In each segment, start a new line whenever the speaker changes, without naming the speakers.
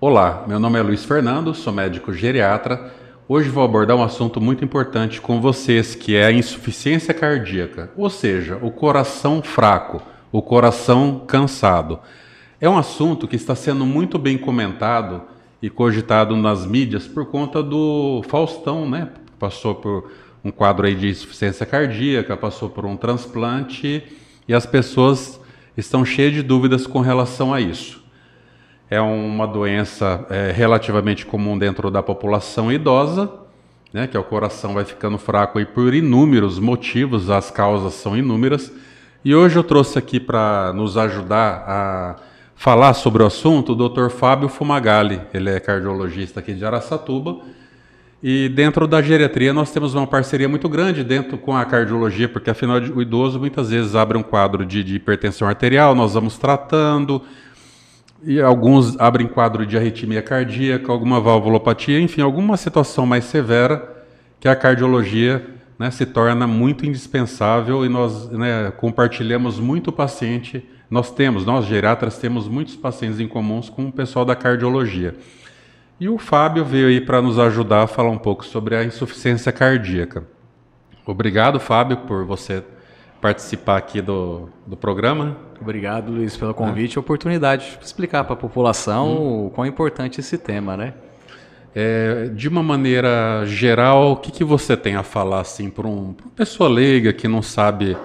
Olá, meu nome é Luiz Fernando, sou médico geriatra. Hoje vou abordar um assunto muito importante com vocês, que é a insuficiência cardíaca, ou seja, o coração fraco, o coração cansado. É um assunto que está sendo muito bem comentado e cogitado nas mídias por conta do Faustão, né? Passou por um quadro aí de insuficiência cardíaca, passou por um transplante e as pessoas estão cheias de dúvidas com relação a isso. É uma doença relativamente comum dentro da população idosa, né, que o coração vai ficando fraco aí por inúmeros motivos, as causas são inúmeras. E hoje eu trouxe aqui para nos ajudar a falar sobre o assunto o Dr. Fábio Fumagalli. Ele é cardiologista aqui de Araçatuba. E dentro da geriatria nós temos uma parceria muito grande dentro com a cardiologia, porque afinal o idoso muitas vezes abre um quadro de hipertensão arterial, nós vamos tratando. E alguns abrem quadro de arritmia cardíaca, alguma valvulopatia, enfim, alguma situação mais severa que a cardiologia, né, se torna muito indispensável e nós, né, compartilhamos muito paciente. Nós geriatras, temos muitos pacientes em comuns com o pessoal da cardiologia. E o Fábio veio aí para nos ajudar a falar um pouco sobre a insuficiência cardíaca. Obrigado, Fábio, por você participar aqui do programa.
Obrigado, Luiz, pelo convite e a oportunidade de explicar para a população o quão importante esse tema, né?
De uma maneira geral, o que você tem a falar assim, para uma pessoa leiga que não sabe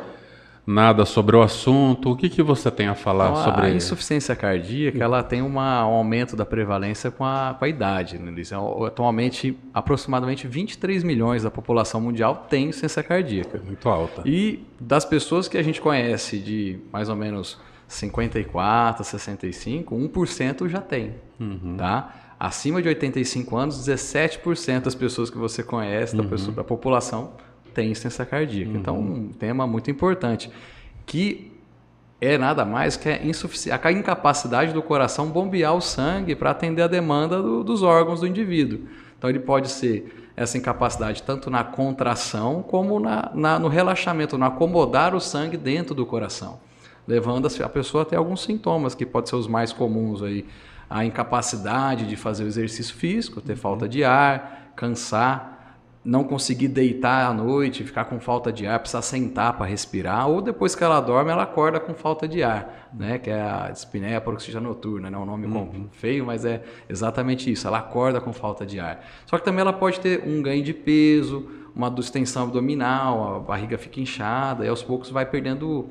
nada sobre o assunto? O que você tem a falar
Então,
sobre...
A insuficiência cardíaca ela tem um aumento da prevalência com a idade, né, Luiz? Atualmente, aproximadamente 23 milhões da população mundial tem insuficiência cardíaca.
Muito alta.
E das pessoas que a gente conhece de mais ou menos 54 a 65, 1% já tem, tá? Acima de 85 anos, 17% das pessoas que você conhece, da população, tem insuficiência cardíaca. Então, um tema muito importante, que é nada mais que a incapacidade do coração bombear o sangue para atender a demanda dos órgãos do indivíduo. Então, ele pode ser essa incapacidade tanto na contração como no relaxamento, no acomodar o sangue dentro do coração, levando a pessoa a ter alguns sintomas, que podem ser os mais comuns aí. A incapacidade de fazer o exercício físico, ter falta de ar, cansar, não conseguir deitar à noite, ficar com falta de ar, precisar sentar para respirar, ou depois que ela dorme, ela acorda com falta de ar, né? Que é a dispneia paroxística noturna, né? Um nome feio, mas é exatamente isso, ela acorda com falta de ar. Só que também ela pode ter um ganho de peso, uma distensão abdominal, a barriga fica inchada, e aos poucos vai perdendo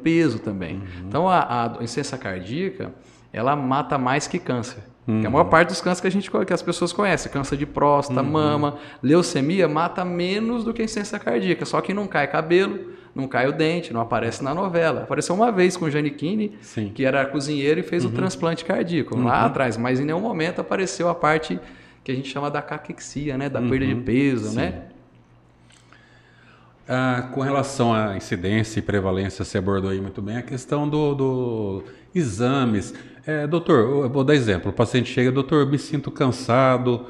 peso também. Então a insuficiência cardíaca, ela mata mais que câncer. Que a maior parte dos cânceres que as pessoas conhecem, câncer de próstata, mama, leucemia, mata menos do que a insuficiência cardíaca. Só que não cai cabelo, não cai o dente, não aparece na novela. Apareceu uma vez com o Giannichini, que era cozinheiro e fez o transplante cardíaco lá atrás, mas em nenhum momento apareceu a parte que a gente chama da caquexia, né? Da perda de peso, né?
Com relação à incidência e prevalência, você abordou aí muito bem a questão do exames. Doutor, eu vou dar exemplo. O paciente chega, doutor, me sinto cansado.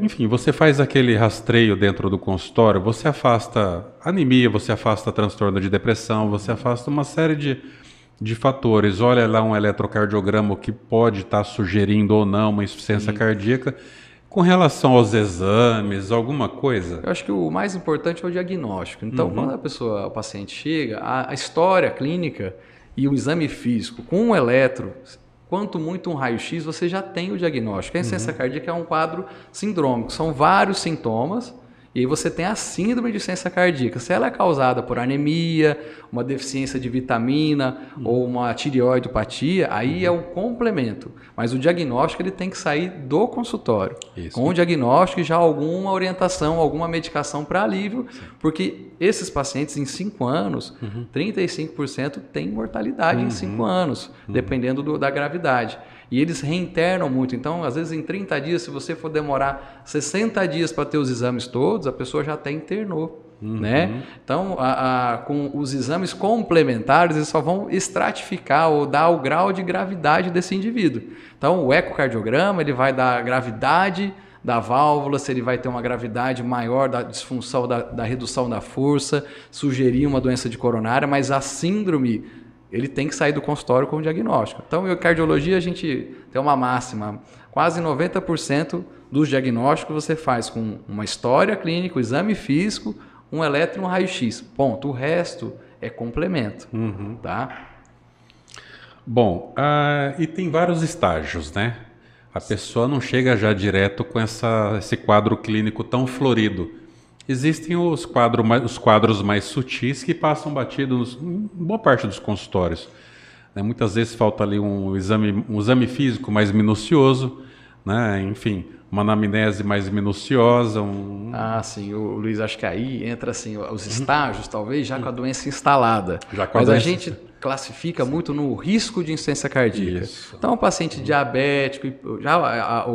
Enfim, você faz aquele rastreio dentro do consultório, você afasta anemia, você afasta transtorno de depressão, você afasta uma série de fatores. Olha lá um eletrocardiograma que pode estar sugerindo ou não uma insuficiência cardíaca. Com relação aos exames, alguma coisa?
Eu acho que o mais importante é o diagnóstico. Então, quando o paciente chega, a história clínica e o exame físico com um eletro, quanto muito um raio-x, você já tem o diagnóstico. A insuficiência cardíaca é um quadro sindrômico, são vários sintomas. E aí você tem a síndrome de insuficiência cardíaca. Se ela é causada por anemia, uma deficiência de vitamina ou uma tireoidopatia, aí é um complemento. Mas o diagnóstico ele tem que sair do consultório. Isso. Com o diagnóstico e já alguma orientação, alguma medicação para alívio, porque esses pacientes em 5 anos, 35% têm mortalidade em 5 anos, dependendo da gravidade. E eles reinternam muito. Então, às vezes, em 30 dias, se você for demorar 60 dias para ter os exames todos, a pessoa já até internou. Né? Então, com os exames complementares, eles só vão estratificar ou dar o grau de gravidade desse indivíduo. Então, o ecocardiograma ele vai dar a gravidade da válvula, se ele vai ter uma gravidade maior da disfunção, da redução da força, sugerir uma doença de coronária, mas a síndrome ele tem que sair do consultório com o diagnóstico. Então, em cardiologia, a gente tem uma máxima, quase 90% dos diagnósticos você faz com uma história clínica, um exame físico, um eletro e um raio-x. Ponto. O resto é complemento. Tá?
Bom, e tem vários estágios, né? A pessoa não chega já direto com esse quadro clínico tão florido. Existem os quadros mais sutis que passam batidos em boa parte dos consultórios. Né? Muitas vezes falta ali um exame físico mais minucioso, né? Enfim, uma anamnese mais minuciosa.
Sim, o Luiz, acho que aí entra assim, os estágios, talvez, já com a doença instalada. Mas a gente classifica muito no risco de insuficiência cardíaca.
Isso.
Então, o paciente diabético, já a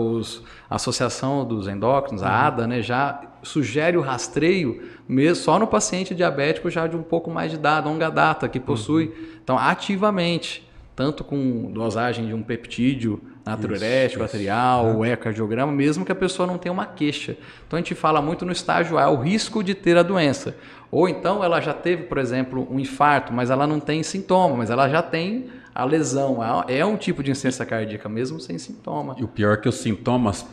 Associação dos Endócrinos, a ADA, né, já sugere o rastreio mesmo só no paciente diabético já de um pouco mais de idade, longa data, que possui, então, ativamente, tanto com dosagem de um peptídeo natriurético, arterial, o ecocardiograma, mesmo que a pessoa não tenha uma queixa. Então a gente fala muito no estágio A, o risco de ter a doença. Ou então ela já teve, por exemplo, um infarto, mas ela não tem sintoma, mas ela já tem a lesão. É um tipo de insuficiência cardíaca, mesmo sem sintoma.
E o pior é que os sintomas,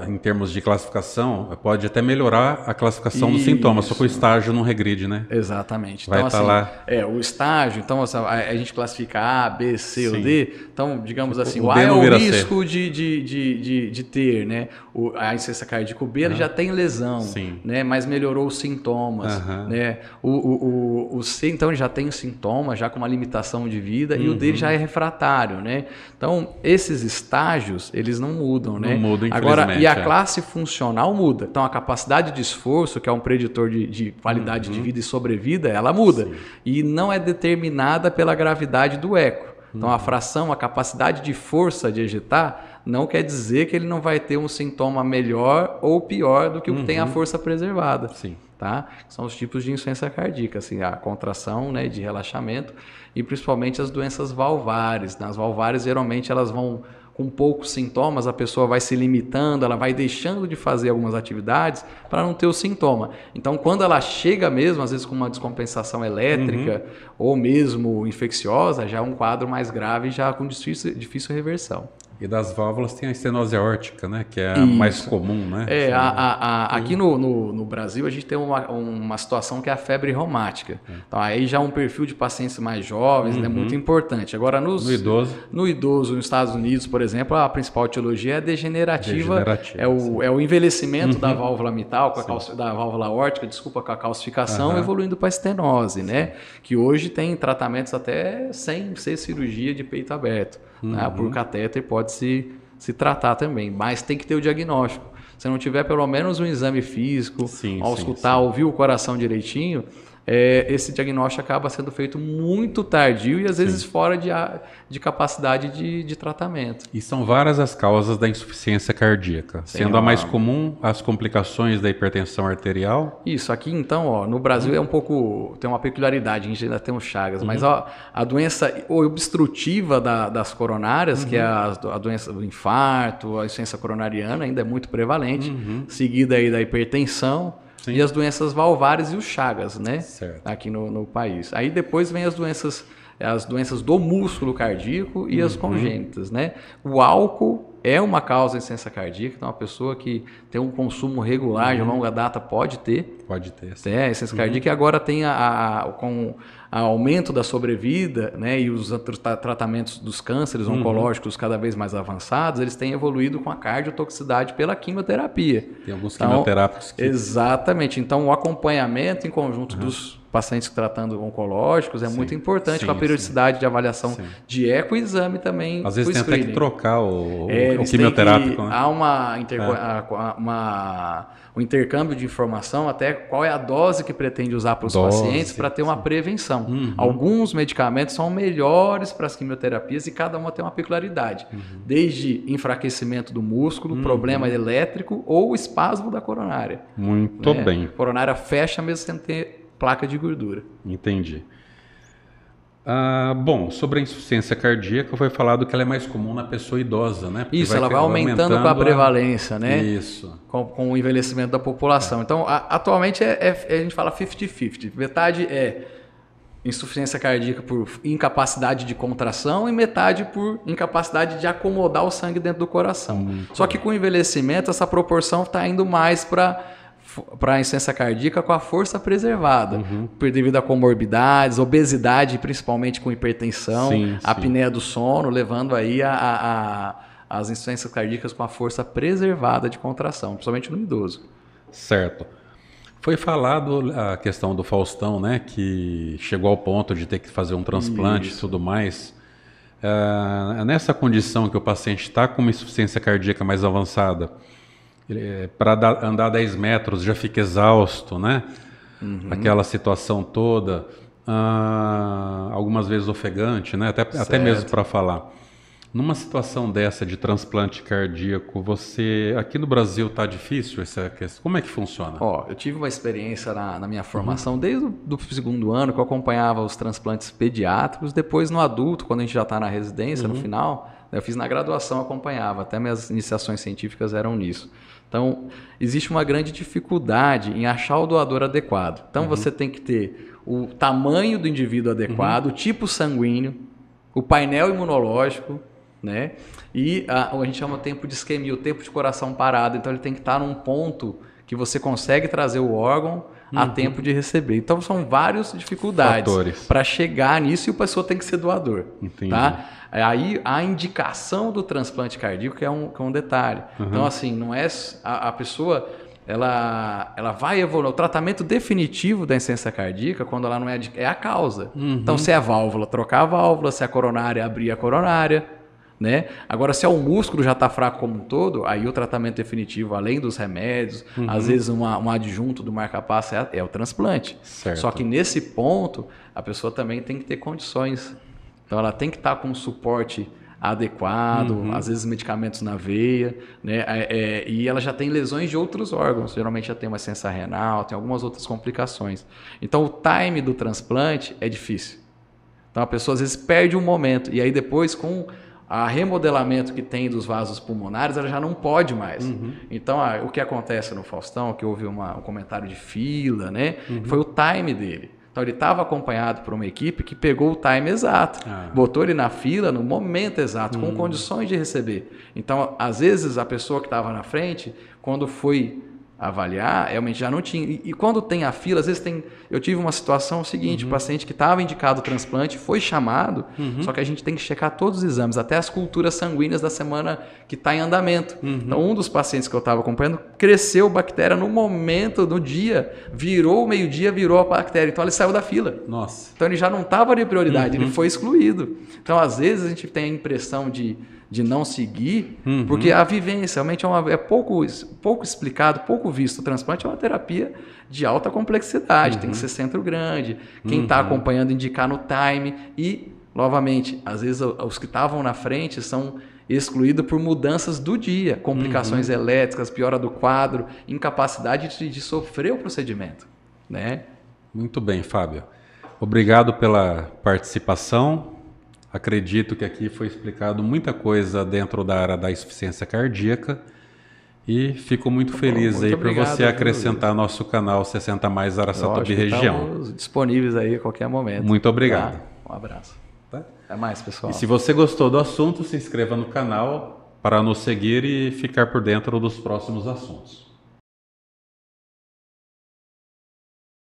em termos de classificação, pode até melhorar a classificação dos sintomas, só que o estágio não regride, né?
Exatamente.
Vai
então,
estar
assim,
lá.
O estágio, então a gente classifica A, B, C ou D. Então, digamos assim, o
D
A é
não
o
vira
risco de ter, né? A insuficiência cardíaca. O B ele já tem lesão, né? Mas melhorou os sintomas, né? O C, então, ele já tem sintomas, já com uma limitação de vida, e o D já é refratário, né? Então, esses estágios, eles não mudam, né?
Não mudam,
Agora, e a classe funcional muda. Então, a capacidade de esforço, que é um preditor de qualidade de vida e sobrevida, ela muda. E não é determinada pela gravidade do eco. Então, a fração, a capacidade de força de ejetar, não quer dizer que ele não vai ter um sintoma melhor ou pior do que o que tem a força preservada. Tá? São os tipos de insuficiência cardíaca, assim, a contração, né, de relaxamento e principalmente as doenças valvares. Nas valvares, geralmente, elas vão com poucos sintomas, a pessoa vai se limitando, ela vai deixando de fazer algumas atividades para não ter o sintoma. Então, quando ela chega mesmo, às vezes com uma descompensação elétrica ou mesmo infecciosa, já é um quadro mais grave, já com difícil reversão.
E das válvulas tem a estenose aórtica, né? Que é a mais comum, né?
Aqui no Brasil a gente tem uma situação que é a febre reumática. Então aí já um perfil de pacientes mais jovens é muito importante. Agora no idoso, nos Estados Unidos, por exemplo, a principal etiologia é degenerativa. É o envelhecimento da válvula mitral, da válvula aórtica, com a calcificação, evoluindo para a estenose, né? Que hoje tem tratamentos até sem ser cirurgia de peito aberto. Por catéter pode se tratar também, mas tem que ter o diagnóstico. Se não tiver pelo menos um exame físico, escutar, ouvir o coração direitinho, esse diagnóstico acaba sendo feito muito tardio e às vezes fora de capacidade de tratamento.
E são várias as causas da insuficiência cardíaca, sendo a mais comum as complicações da hipertensão arterial.
Isso, aqui então, no Brasil é um pouco, tem uma peculiaridade, a gente ainda tem uns chagas, mas a doença obstrutiva das coronárias, que é a doença do infarto, a insuficiência coronariana ainda é muito prevalente, seguida aí da hipertensão, e as doenças valvares e os chagas, né? Aqui no país. Aí depois vem as doenças do músculo cardíaco e as congênitas, né? O álcool é uma causa de insuficiência cardíaca, então uma pessoa que tem um consumo regular de longa data pode ter.
Pode ter.
Insuficiência cardíaca, e agora tem com o aumento da sobrevida, né, e os tratamentos dos cânceres oncológicos cada vez mais avançados, eles têm evoluído com a cardiotoxicidade pela quimioterapia.
Tem alguns quimioterápicos que...
Exatamente. Então, o acompanhamento em conjunto dos pacientes tratando oncológicos é muito importante, com a periodicidade de avaliação de eco e exame também.
Às vezes tem até que trocar o quimioterápico. Né?
Há um intercâmbio de informação até qual é a dose que pretende usar para os pacientes para ter uma prevenção. Alguns medicamentos são melhores para as quimioterapias e cada uma tem uma peculiaridade. Desde enfraquecimento do músculo, problema elétrico ou espasmo da coronária.
Muito bem.
A coronária fecha mesmo sem ter placa de gordura.
Entendi. Bom, sobre a insuficiência cardíaca foi falado que ela é mais comum na pessoa idosa, né? Porque
ela vai aumentando com a prevalência, né?
Isso.
Com o envelhecimento da população. Então, atualmente a gente fala 50-50. Metade é insuficiência cardíaca por incapacidade de contração e metade por incapacidade de acomodar o sangue dentro do coração. Só que com o envelhecimento, essa proporção está indo mais para a insuficiência cardíaca com a força preservada, devido a comorbidades, obesidade, principalmente com hipertensão, apneia do sono, levando aí as insuficiências cardíacas com a força preservada de contração, principalmente no idoso.
Certo. Foi falado a questão do Faustão, né, que chegou ao ponto de ter que fazer um transplante e tudo mais. Nessa condição que o paciente está com uma insuficiência cardíaca mais avançada, para andar 10 metros já fica exausto, né? Aquela situação toda, algumas vezes ofegante, né? Até mesmo para falar. Numa situação dessa de transplante cardíaco, aqui no Brasil está difícil essa questão? Como é que funciona?
Eu tive uma experiência na minha formação desde o segundo ano, que eu acompanhava os transplantes pediátricos, depois no adulto, quando a gente já está na residência, no final, eu fiz na graduação, acompanhava, até minhas iniciações científicas eram nisso. Então, existe uma grande dificuldade em achar o doador adequado. Então, você tem que ter o tamanho do indivíduo adequado, o tipo sanguíneo, o painel imunológico, né? E a gente chama o tempo de isquemia, o tempo de coração parado. Então, ele tem que estar num ponto que você consegue trazer o órgão a tempo de receber. Então, são várias dificuldades para chegar nisso e a pessoa tem que ser doador.
Entendi.
Tá? Aí, a indicação do transplante cardíaco é um detalhe. Então, assim, não é a pessoa... Ela vai evoluir. O tratamento definitivo da insuficiência cardíaca, quando ela não é a causa. Então, se é a válvula, trocar a válvula, se é a coronária, abrir a coronária, né? Agora, se é o músculo já está fraco como um todo, aí o tratamento definitivo, além dos remédios, às vezes um adjunto do marca-passo é o transplante.
Certo.
Só que nesse ponto, a pessoa também tem que ter condições. Então, ela tem que estar com suporte adequado, às vezes medicamentos na veia, né? E ela já tem lesões de outros órgãos, geralmente já tem uma insuficiência renal, tem algumas outras complicações. Então o time do transplante é difícil. Então a pessoa às vezes perde um momento e aí depois com a remodelamento que tem dos vasos pulmonares, ela já não pode mais. Então o que acontece no Faustão, que houve um comentário de fila, né? Foi o time dele. Então ele estava acompanhado por uma equipe que pegou o time exato, botou ele na fila no momento exato, com condições de receber. Então, às vezes, a pessoa que estava na frente, quando foi avaliar, realmente já não tinha. E quando tem a fila, às vezes eu tive uma situação seguinte, o paciente que estava indicado o transplante foi chamado, só que a gente tem que checar todos os exames, até as culturas sanguíneas da semana que está em andamento. Então, um dos pacientes que eu estava acompanhando cresceu bactéria no momento, no dia, virou o meio-dia, virou a bactéria. Então, ele saiu da fila.
Nossa.
Então, ele já não estava de prioridade, ele foi excluído. Então, às vezes, a gente tem a impressão de não seguir, porque a vivência realmente é pouco explicado, pouco visto. O transplante é uma terapia de alta complexidade, tem que ser centro grande, quem está acompanhando indicar no time e, novamente, às vezes os que estavam na frente são excluídos por mudanças do dia, complicações elétricas, piora do quadro, incapacidade de sofrer o procedimento, né?
Muito bem, Fábio. Obrigado pela participação. Acredito que aqui foi explicado muita coisa dentro da área da insuficiência cardíaca e fico muito feliz aí por você acrescentar nosso canal 60 Mais Araçatuba e região.
Estamos disponíveis aí a qualquer momento.
Muito obrigado.
Tá? Um abraço. Tá? Até mais, pessoal.
E se você gostou do assunto, se inscreva no canal para nos seguir e ficar por dentro dos próximos assuntos.